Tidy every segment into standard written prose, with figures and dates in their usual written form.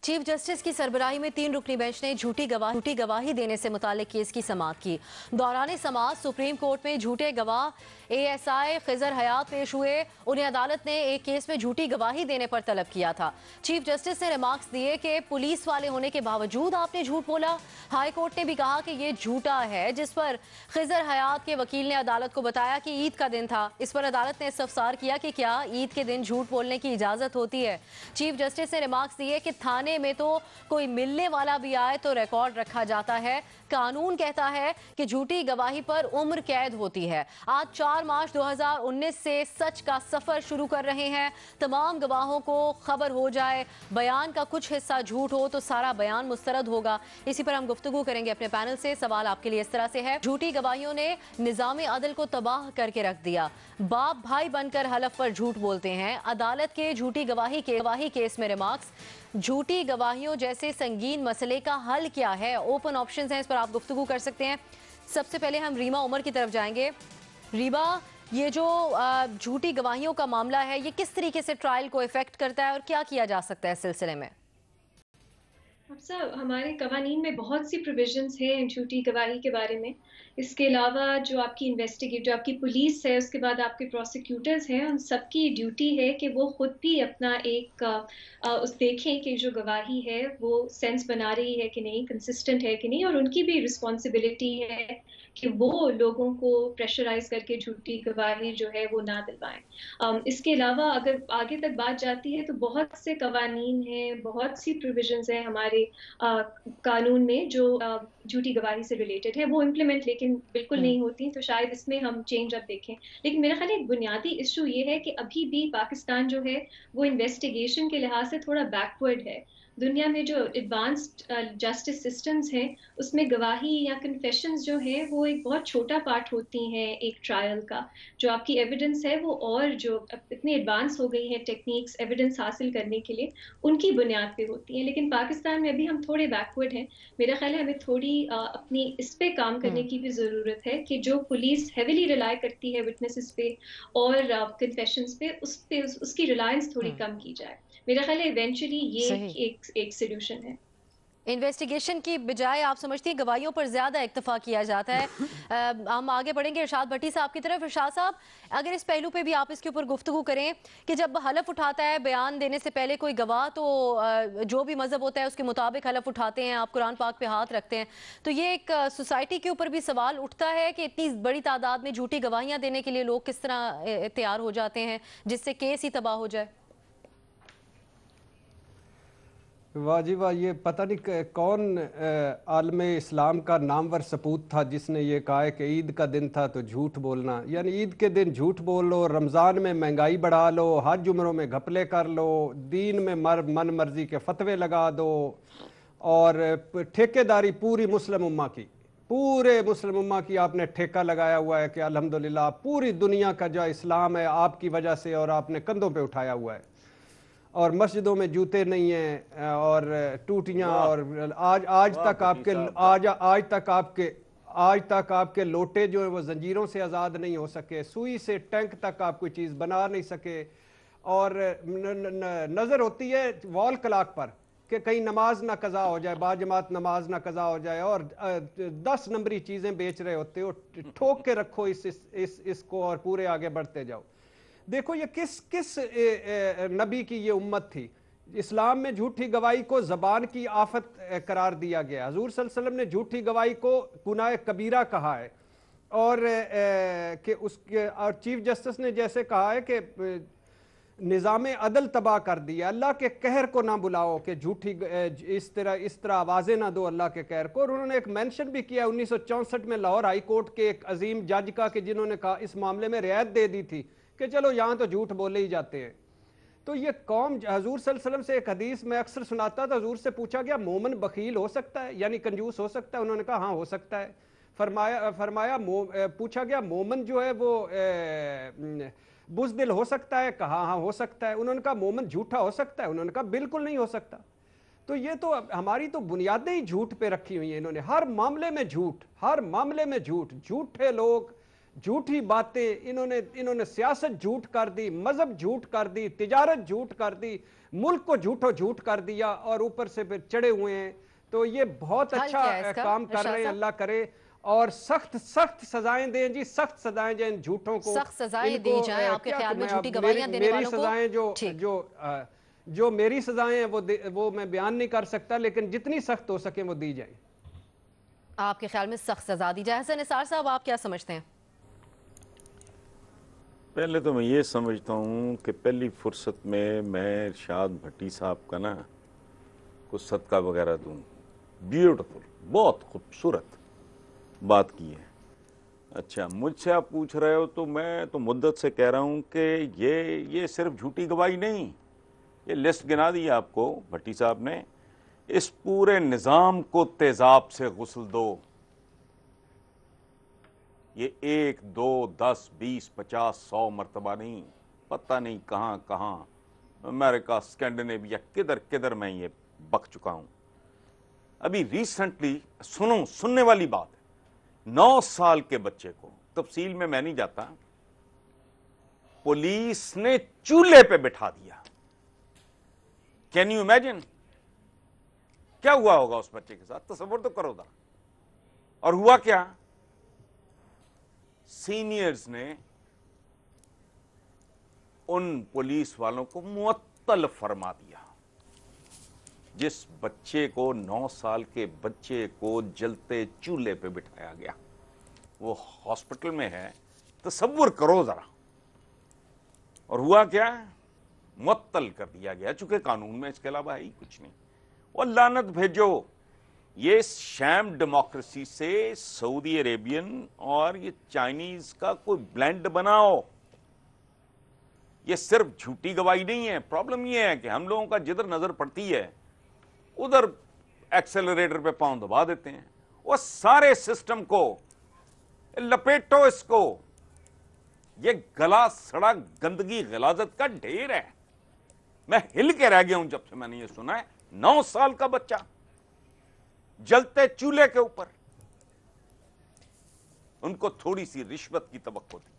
Chief justice की सरबराही में 3 रुकनी bench ने झूठी गवाही देने से मुतालिक केस की समाअत की। दौरान समाअत सुप्रीम कोर्ट में झूठे गवाह एएसआई खिजर हयात पेश हुए। उन्हें अदालत ने एक केस में झूठी गवाही देने पर तलब किया था। चीफ जस्टिस ने रिमार्क्स दिए कि पुलिस वाले होने के बावजूद आपने झूठ बोला। हाई कोर्ट ने भी कहा कि ये झूठा है, जिस पर खिजर हयात के वकील ने अदालत को बताया कि ईद का दिन था। इस पर अदालत ने इस्तफसार किया कि क्या ईद के दिन झूठ बोलने की इजाजत होती है। चीफ जस्टिस ने रिमार्क्स दिए कि थाने में तो कोई मिलने वाला भी आए तो रिकॉर्ड रखा जाता है। कानून कहता है कि झूठी गवाही पर उम्र कैद होती है। आज 4 मार्च 2019 से सच का सफर शुरू कर रहे हैं। तमाम गवाहों को खबर हो जाए, बयान का कुछ हिस्सा झूठ हो तो सारा बयान मुस्तरद होगा। इसी पर हम गुफ्तगू करेंगे अपने पैनल से। सवाल आपके लिए इस तरह से है, झूठी गवाहियों ने निजाम अदल को तबाह करके रख दिया। बाप भाई बनकर हलफ पर झूठ बोलते हैं। अदालत के झूठी गवाही केस में रिमार्क्स, झूठी गवाहियों जैसे संगीन मसले का हल क्या है। ओपन ऑप्शंस हैं, इस पर आप गुफ्तगू कर सकते हैं। सबसे पहले हम रीमा उमर की तरफ जाएंगे। रीमा, ये जो झूठी गवाहियों का मामला है, ये किस तरीके से ट्रायल को इफेक्ट करता है और क्या किया जा सकता है इस सिलसिले में? साहब, हमारे कवानीन में बहुत सी प्रोविजंस हैं झूठी गवाही के बारे में। इसके अलावा जो आपकी पुलिस है, उसके बाद आपके प्रोसिक्यूटर्स हैं, उन सबकी ड्यूटी है कि वो खुद भी अपना एक उस देखें कि जो गवाही है वो सेंस बना रही है कि नहीं, कंसिस्टेंट है कि नहीं, और उनकी भी रिस्पॉन्सिबिलिटी है कि वो लोगों को प्रेशराइज करके झूठी गवाही जो है वो ना दिलवाएं। इसके अलावा अगर आगे तक बात जाती है तो बहुत से कवानीन हैं, बहुत सी प्रोविजंस हैं हमारे कानून में जो झूठी गवाही से रिलेटेड है। वो इम्प्लीमेंट लेकिन बिल्कुल नहीं होती, तो शायद इसमें हम चेंज अब देखें। लेकिन मेरा ख्याल एक बुनियादी इशू ये है कि अभी भी पाकिस्तान जो है वो इन्वेस्टिगेशन के लिहाज से थोड़ा बैकवर्ड है। दुनिया में जो एडवांस्ड जस्टिस सिस्टम्स हैं उसमें गवाही या कन्फेशंस जो है वो एक बहुत छोटा पार्ट होती हैं एक ट्रायल का। जो आपकी एविडेंस है वो और जो इतनी एडवांस हो गई है टेक्निक्स एविडेंस हासिल करने के लिए, उनकी बुनियाद पे होती हैं। लेकिन पाकिस्तान में अभी हम थोड़े बैकवर्ड हैं। मेरा ख्याल है हमें थोड़ी अपनी इस पे काम करने की भी ज़रूरत है कि जो पुलिस हेविली रिलाई करती है विटनेसेस पे और कन्फेशंस पे, उसकी रिलायंस थोड़ी कम की जाए। मेरा ख्याल है इवेंचुअली ये एक सोल्यूशन है। इन्वेस्टिगेशन की बजाय आप समझती हैं गवाहियों पर ज्यादा इक्तफा किया जाता है। हम आगे बढ़ेंगे इरशाद भट्टी साहब की तरफ। इरशाद साहब, अगर इस पहलू पे भी आप इसके ऊपर गुफ्तगू करें कि जब हलफ उठाता है बयान देने से पहले कोई गवाह, तो जो भी मजहब होता है उसके मुताबिक हलफ उठाते हैं, आप कुरान पाक पे हाथ रखते हैं, तो ये एक सोसाइटी के ऊपर भी सवाल उठता है कि इतनी बड़ी तादाद में झूठी गवाहियां देने के लिए लोग किस तरह तैयार हो जाते हैं जिससे केस ही तबाह हो जाए। वाह जी वाह, ये पता नहीं कौन आलम इस्लाम का नामवर सपूत था जिसने ये कहा है कि ईद का दिन था तो झूठ बोलना। यानी ईद के दिन झूठ बोल लो, रमज़ान में महंगाई बढ़ा लो, हज उम्रों में घपले कर लो, दीन में मन मर्जी के फतवे लगा दो, और ठेकेदारी पूरी मुस्लिम उम्मा की, पूरे मुस्लिम उम्मा की आपने ठेका लगाया हुआ है कि अल्हम्दुलिल्लाह पूरी दुनिया का जो इस्लाम है आपकी वजह से, और आपने कंधों पे उठाया हुआ है। और मस्जिदों में जूते नहीं हैं और टूटियां, और आज तक आपके लोटे जो है वो जंजीरों से आज़ाद नहीं हो सके, सुई से टैंक तक आप कोई चीज़ बना नहीं सके। और नज़र होती है वॉल क्लॉक पर कि कहीं नमाज ना कज़ा हो जाए, बाजमात नमाज ना कज़ा हो जाए, और 10 नंबरी चीज़ें बेच रहे होते हो। ठोक के रखो इसको और पूरे आगे बढ़ते जाओ। देखो ये किस नबी की ये उम्मत थी। इस्लाम में झूठी गवाही को ज़बान की आफत करार दिया गया। हुज़ूर सल्लल्लाहु अलैहि वसल्लम ने झूठी गवाही को गुनाह कबीरा कहा है, और कि उसके और चीफ जस्टिस ने जैसे कहा है कि निज़ाम अदल तबाह कर दिया। अल्लाह के कहर को ना बुलाओ कि झूठी इस तरह आवाज़ें ना दो अल्लाह के कहर को। और उन्होंने एक मेंशन भी किया 1964 में लाहौर हाई कोर्ट के एक अजीम जज का, कि जिन्होंने कहा इस मामले में रियायत दे दी थी कि चलो यहाँ तो झूठ बोले ही जाते हैं। तो ये कौम, हजूर सल्लल्लाहु अलैहि वसल्लम से एक हदीस मैं अक्सर सुनाता था, हजूर से पूछा गया मोमन बखील हो सकता है, यानी कंजूस हो सकता है? उन्होंने कहा हाँ हो सकता है। फरमाया पूछा गया मोमन जो है वो बुज़दिल हो सकता है? कहा हाँ हो सकता है। उन्होंने कहा मोमन झूठा हो सकता है? उन्होंने कहा बिल्कुल नहीं हो सकता। तो ये तो हमारी तो बुनियादें ही झूठ पे रखी हुई हैं इन्होंने। हर मामले में झूठ, हर मामले में झूठ, झूठे लोग झूठी बातें, इन्होंने सियासत झूठ कर दी, मजहब झूठ कर दी, तिजारत झूठ कर दी, मुल्क को झूठ कर दिया और ऊपर से फिर चढ़े हुए हैं। तो ये बहुत हल अच्छा क्या है इसका, काम कर रहे हैं, इरशाद अल्लाह करे। और सख्त सख्त सजाएं दें जी, सख्त सजाएं दें इन झूठों को, सख्त सजाएं दी जाएं। आपके ख्याल में झूठी गवाहियां देने वालों को? मेरी सजाएं जो मेरी सजाएं हैं वो मैं बयान नहीं कर सकता, लेकिन जितनी सख्त हो सके वो दी जाए। आपके ख्याल में सख्त सजा दी जाए। हसन निसार साहब, आप क्या समझते हैं? पहले तो मैं ये समझता हूँ कि पहली फुर्सत में मैं इरशाद भट्टी साहब का ना कुछ सदका वगैरह दूँ। ब्यूटीफुल, बहुत खूबसूरत बात की है। अच्छा, मुझसे आप पूछ रहे हो तो मैं तो मुद्दत से कह रहा हूँ कि ये सिर्फ झूठी गवाही नहीं, ये लिस्ट गिना दी आपको भट्टी साहब ने। इस पूरे निज़ाम को तेज़ाब से गुस्ल दो। ये 1, 2, 10, 20, 50, 100 मरतबा नहीं, पता नहीं कहाँ कहाँ, अमेरिका, स्कैंडिनेविया, किधर किधर मैं ये बक चुका हूँ। अभी रिसेंटली सुनने वाली बात है, 9 साल के बच्चे को, तफसील में मैं नहीं जाता, पुलिस ने चूल्हे पे बिठा दिया। कैन यू इमेजिन क्या हुआ होगा उस बच्चे के साथ? तसव्वुर तो करो जरा। और हुआ क्या? सीनियर्स ने उन पुलिस वालों को मुअत्तल फरमा दिया। जिस बच्चे को, 9 साल के बच्चे को जलते चूल्हे पे बिठाया गया, वो हॉस्पिटल में है, तसव्वुर करो जरा। और हुआ क्या? मुअत्तल कर दिया गया, चूंकि कानून में इसके अलावा है ही कुछ नहीं। और लानत भेजो, ये शैम डेमोक्रेसी से सऊदी अरेबियन और ये चाइनीज का कोई ब्लेंड बनाओ। ये सिर्फ झूठी गवाही नहीं है। प्रॉब्लम ये है कि हम लोगों का जिधर नजर पड़ती है उधर एक्सेलरेटर पे पांव दबा देते हैं। वो सारे सिस्टम को लपेटो, इसको। ये गला सड़ा गंदगी गलाजत का ढेर है। मैं हिल के रह गया हूं जब से मैंने ये सुना है। 9 साल का बच्चा जलते चूल्हे के ऊपर, उनको थोड़ी सी रिश्वत की तवक्को थी।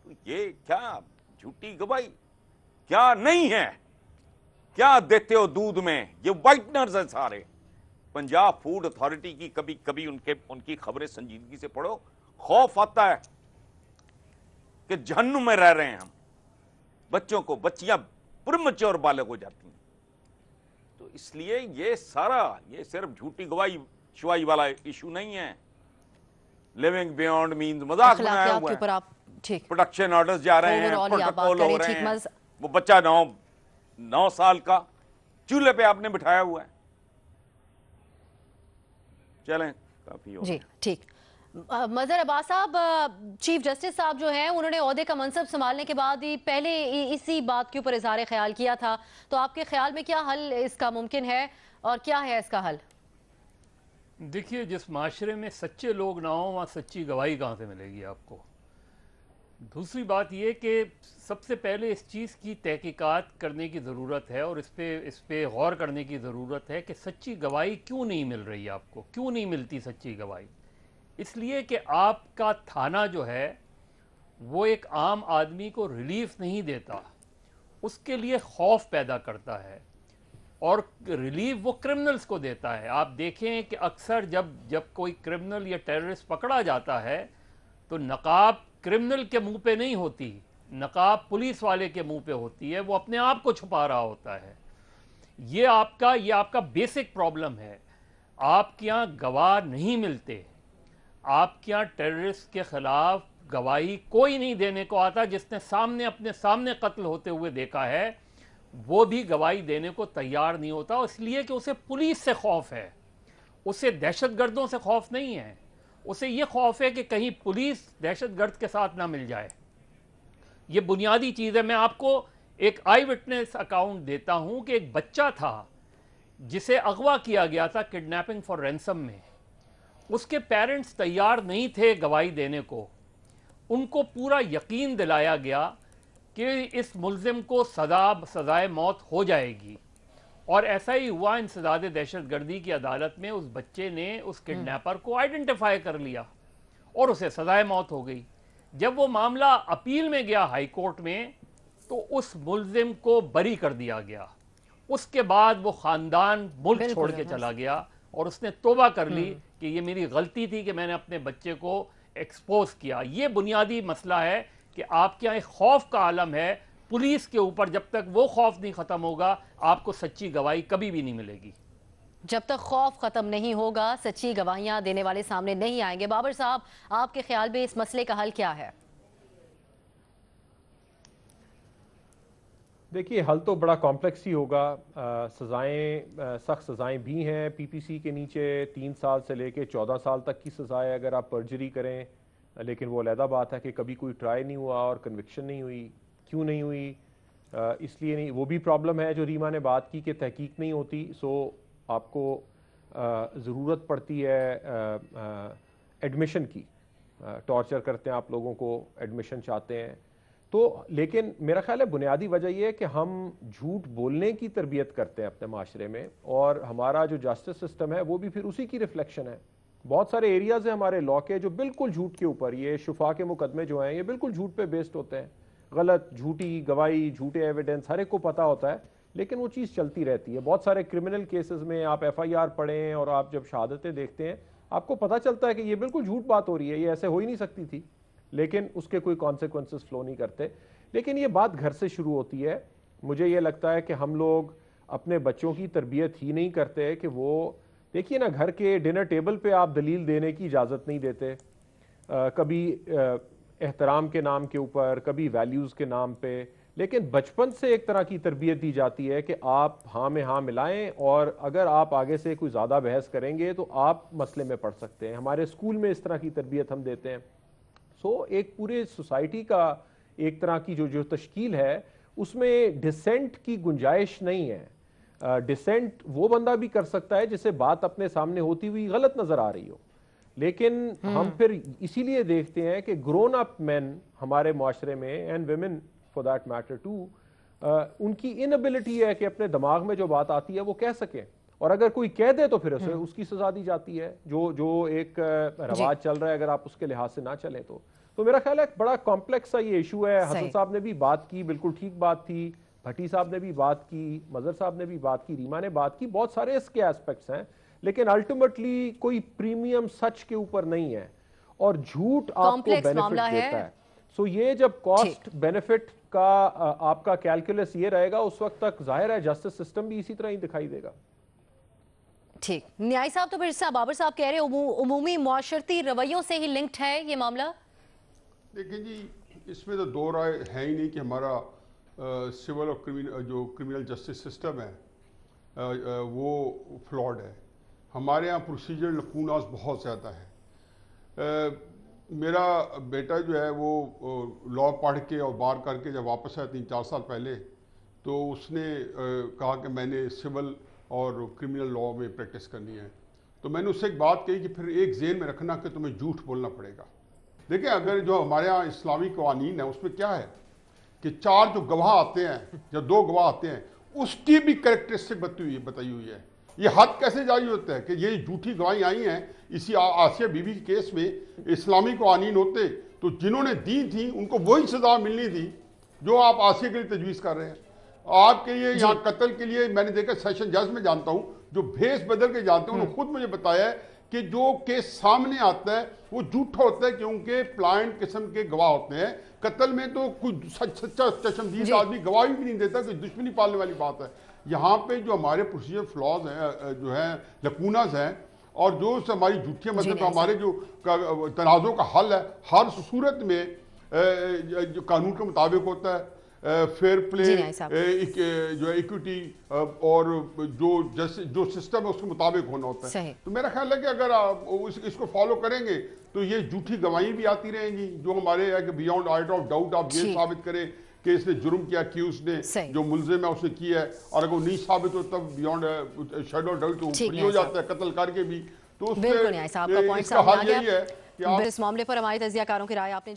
तो ये क्या झूठी गवाही क्या नहीं है? क्या देते हो दूध में? ये वाइटनर्स है सारे। पंजाब फूड अथॉरिटी की कभी कभी उनकी खबरें संजीदगी से पढ़ो, खौफ आता है कि जहन्नुम में रह रहे हैं हम। बच्चियां प्रीमैच्योर बालग हो जाती हैं। तो इसलिए ये सिर्फ झूठी गवाही शिवाई वाला इशू नहीं है। लिविंग बियॉन्ड मीन्स मजाक बनाया हुआ है। ठीक, प्रोडक्शन ऑर्डर्स जा रहे हैं, प्रोटोकॉल हो रहे हैं। वो बच्चा 9 साल का चूल्हे पे आपने बिठाया हुआ है। चलें, काफी हो जी, ठीक। मजहर अब्बास साहब, चीफ जस्टिस साहब जो हैं, उन्होंने ओहदे का मनसब संभालने के बाद ही पहले इसी बात के ऊपर इजहार ख्याल किया था। तो आपके ख्याल में क्या हल इसका मुमकिन है और क्या है इसका हल? देखिए, जिस माशरे में सच्चे लोग ना हो वहाँ सच्ची गवाही कहाँ से मिलेगी आपको। दूसरी बात ये कि सबसे पहले इस चीज़ की तहकीकात करने की ज़रूरत है और इस पे गौर करने की ज़रूरत है कि सच्ची गवाही क्यों नहीं मिल रही आपको, क्यों नहीं मिलती सच्ची गवाही। इसलिए कि आपका थाना जो है वो एक आम आदमी को रिलीफ नहीं देता, उसके लिए खौफ पैदा करता है, और रिलीफ वो क्रिमिनल्स को देता है। आप देखें कि अक्सर जब कोई क्रिमिनल या टेररिस्ट पकड़ा जाता है तो नकाब क्रिमिनल के मुंह पे नहीं होती, नकाब पुलिस वाले के मुंह पे होती है। वो अपने आप को छुपा रहा होता है। ये आपका बेसिक प्रॉब्लम है। आपके यहाँ गवाह नहीं मिलते। आपके यहाँ टेररिस्ट के खिलाफ गवाही कोई नहीं देने को आता। जिसने अपने सामने कत्ल होते हुए देखा है वो भी गवाही देने को तैयार नहीं होता, इसलिए कि उसे पुलिस से खौफ है, उसे दहशतगर्दों से खौफ नहीं है। उसे ये खौफ है कि कहीं पुलिस दहशतगर्द के साथ ना मिल जाए। ये बुनियादी चीज़ है। मैं आपको एक आई विटनेस अकाउंट देता हूं कि एक बच्चा था जिसे अगवा किया गया था किडनैपिंग फॉर रैंसम में। उसके पेरेंट्स तैयार नहीं थे गवाही देने को। उनको पूरा यकीन दिलाया गया कि इस मुल्जिम को सजाए मौत हो जाएगी, और ऐसा ही हुआ। इंसदाद दहशतगर्दी की अदालत में उस बच्चे ने उस किडनैपर को आइडेंटिफाई कर लिया और उसे सजाए मौत हो गई। جب وہ معاملہ اپیل میں گیا ہائی کورٹ میں تو اس ملزم کو بری کر دیا گیا. اس کے بعد وہ خاندان ملک چھوڑ کے چلا گیا اور اس نے توبہ کر لی کہ یہ میری غلطی تھی کہ میں نے اپنے بچے کو ایکسپوز کیا. یہ بنیادی مسئلہ ہے کہ آپ کے یہاں ایک خوف کا عالم ہے پولیس کے اوپر. جب تک وہ خوف نہیں ختم ہوگا آپ کو سچی گواہی کبھی بھی نہیں ملے گی. جب تک خوف ختم نہیں ہوگا سچی گواہیاں دینے والے سامنے نہیں آئیں گے. بابر صاحب، آپ کے خیال میں اس مسئلے کا حل کیا ہے؟ دیکھیے، حل تو بڑا کمپلیکس ہی ہوگا. سزائیں سخت سزائیں بھی ہیں پی پی سی کے نیچے. 3 سال سے لے کے 14 سال تک کی سزا ہے اگر آپ پرجری کریں. لیکن وہ علیحدہ بات ہے کہ کبھی کوئی ٹرائی نہیں ہوا اور کنوکشن نہیں ہوئی. کیوں نہیں ہوئی؟ اس لیے نہیں. وہ بھی پرابلم ہے جو ریما نے بات کی کہ تحقیق نہیں ہوتی. سو آپ کو ضرورت پڑتی ہے ایڈمیشن کی. ٹارچر کرتے ہیں آپ لوگوں کو، ایڈمیشن چاہتے ہیں تو. لیکن میرا خیال ہے بنیادی وجہ یہ ہے کہ ہم جھوٹ بولنے کی تربیت کرتے ہیں اپنے معاشرے میں، اور ہمارا جو جسٹس سسٹم ہے وہ بھی پھر اسی کی ریفلیکشن ہے. بہت سارے ایریاز ہیں ہمارے لا کے جو بالکل جھوٹ کے اوپر، یہ شفا کے مقدمے جو ہیں یہ بالکل جھوٹ پہ بیسڈ ہوتے ہیں. غلط، جھوٹی گواہی، جھوٹے ایویڈنس، ہر ایک کو پتہ ہوتا ہے لیکن وہ چیز چلتی رہتی ہے. بہت سارے کرمنل کیسز میں آپ ایف آئی آر پڑھیں اور آپ جب شہادتیں دیکھتے ہیں آپ کو پتہ چلتا ہے کہ یہ بالکل جھوٹ بات ہو رہی ہے، یہ ایسے ہو ہی نہیں سکتی تھی، لیکن اس کے کوئی کانسیکوینسز فلو نہیں کرتے. لیکن یہ بات گھر سے شروع ہوتی ہے. مجھے یہ لگتا ہے کہ ہم لوگ اپنے بچوں کی تربیت ہی نہیں کرتے کہ وہ دیکھیے نا، گھر کے ڈنر ٹیبل پہ آپ دلیل دینے کی اجازت نہیں دیتے. کبھی احترام کے نام کے اوپر، کبھی ویلیوز کے نام پہ. لیکن بچپن سے ایک طرح کی تربیت دی جاتی ہے کہ آپ ہاں میں ہاں ملائیں، اور اگر آپ آگے سے کوئی زیادہ بحث کریں گے تو آپ مسئلے میں پڑ سکتے ہیں. ہمارے اسکول میں اس طرح کی تربیت ہم دیتے ہیں. سو ایک پورے سوسائٹی کا ایک طرح کی جو تشکیل ہے اس میں ڈسینٹ کی گنجائش نہیں ہے. ڈسینٹ وہ بندہ بھی کر سکتا ہے جسے بات اپنے سامنے ہوتی ہوئی غلط نظر آ رہی ہو. لیکن ہم پھر اسی لیے دیکھتے ہیں کہ گرون اپ مین ہمارے معاشرے میں، and women for that matter too, ان کی انیبلٹی ہے کہ اپنے دماغ میں جو بات آتی ہے وہ کہہ سکیں، اور اگر کوئی کہہ دے تو پھر اسے اس کی سزا دی جاتی ہے. جو ایک رواج چل رہا ہے اگر آپ اس کے لحاظ سے نہ چلیں تو میرا خیال ہے بڑا کمپلیکس سا یہ ایشو ہے. حسن صاحب نے بھی بات کی، بالکل ٹھیک بات تھی. بھٹی صاحب نے بھی بات کی، مظہر صاحب نے بھی بات کی، ریما نے بات کی. بہت سارے اس کے ایسپیکٹس ہیں لیکن الٹیمیٹلی کوئی پریمیم سچ کے اوپر نہیں ہے، اور جھوٹ آپ کو بینیفٹ دیتا ہے. سو یہ جب کاسٹ بینیفٹ کا آپ کا کیلکولس یہ رہے گا اس وقت تک ظاہر ہے جسٹس سسٹم بھی اسی طرح ہی دکھائی دے گا. ٹھیک. نیائی صاحب، تو پھر بابر صاحب کہہ رہے عمومی معاشرتی رویوں سے ہی لنکڈ ہے یہ معاملہ؟ دیکھیں جی، اس میں تو دو رائے ہے ہی نہیں کہ ہمارا سول اور جو کرمنل جسٹس سسٹم ہے وہ فلاڈ ہے. ہمارے ہاں پروسیجر لکوناز بہت زیادہ ہیں. میرا بیٹا جو ہے وہ لا پڑھ کے اور بار کر کے جب واپس آیا 3-4 سال پہلے، تو اس نے کہا کہ میں نے سول اور کرمنل لا میں پریکٹس کرنی ہے. تو میں نے اس سے ایک بات کہی کہ پھر ایک ذہن میں رکھنا کہ تمہیں جھوٹ بولنا پڑے گا. دیکھیں، اگر جو ہمارے ہاں اسلامی قوانین ہیں اس میں کیا ہے کہ 4 جو گواہ آتے ہیں یا 2 گواہ آتے ہیں اس کی بھی کریکٹرسٹک بتائی ہوئی ہے. یہ حد کیسے جاری ہوتا ہے کہ یہ جھوٹی گواہیں آئی ہیں. اسی آسیہ بی بی کے کیس میں اسلامی قوانین ہوتے تو جنہوں نے دی تھیں ان کو وہی سزا ملنی تھی جو آپ آسیہ کے لیے تجویز کر رہے ہیں. آپ کے لیے یہاں قتل کے لیے میں نے دیکھا سیشن جج میں جانتا ہوں جو بھیس بدل کے جانتے ہیں، انہوں نے خود مجھے بتایا ہے کہ جو کیس سامنے آتا ہے وہ جھوٹا ہوتا ہے کیونکہ پلائنٹ قسم کے گواہ ہوتے ہیں. قتل میں تو کوئی سچا چشمدید آدمی گواہی بھی نہیں دیتا، کوئی دشمنی پالنے والی بات ہے. یہاں پہ جو ہمارے پروسیجر فلاز ہیں، جو ہیں لکوناز ہیں، اور جو ہماری جھوٹیاں مطلب ہمارے جو تنازعوں کا حل ہے ہر صورت میں جو قانون کے مطابق ہوتا ہے، فیئر پلے، جو ہے ایکوٹی، اور جو سسٹم ہے اس کے مطابق ہونا ہوتا ہے. تو میرا خیال ہے کہ اگر آپ اس کو فالو کریں گے تو یہ جھوٹی گواہیں بھی آتی رہیں گی جو ہمارے ہے کہ بیونڈ آئٹ آف ڈاؤٹ آپ یہ ثابت کریں کہ اس نے جرم کیا، کہ اس نے جو ملزم ہے اس نے کیا ہے، اور اگر وہ نہیں ثابت ہو تب بیونڈ شیڈو ڈاؤٹ تو فری ہو جاتا ہے قتل کر کے بھی. تو اس کا حل یہی ہے کہ اس معاملے پر ہمارے تجزیہ کاروں کی رائے آپ نے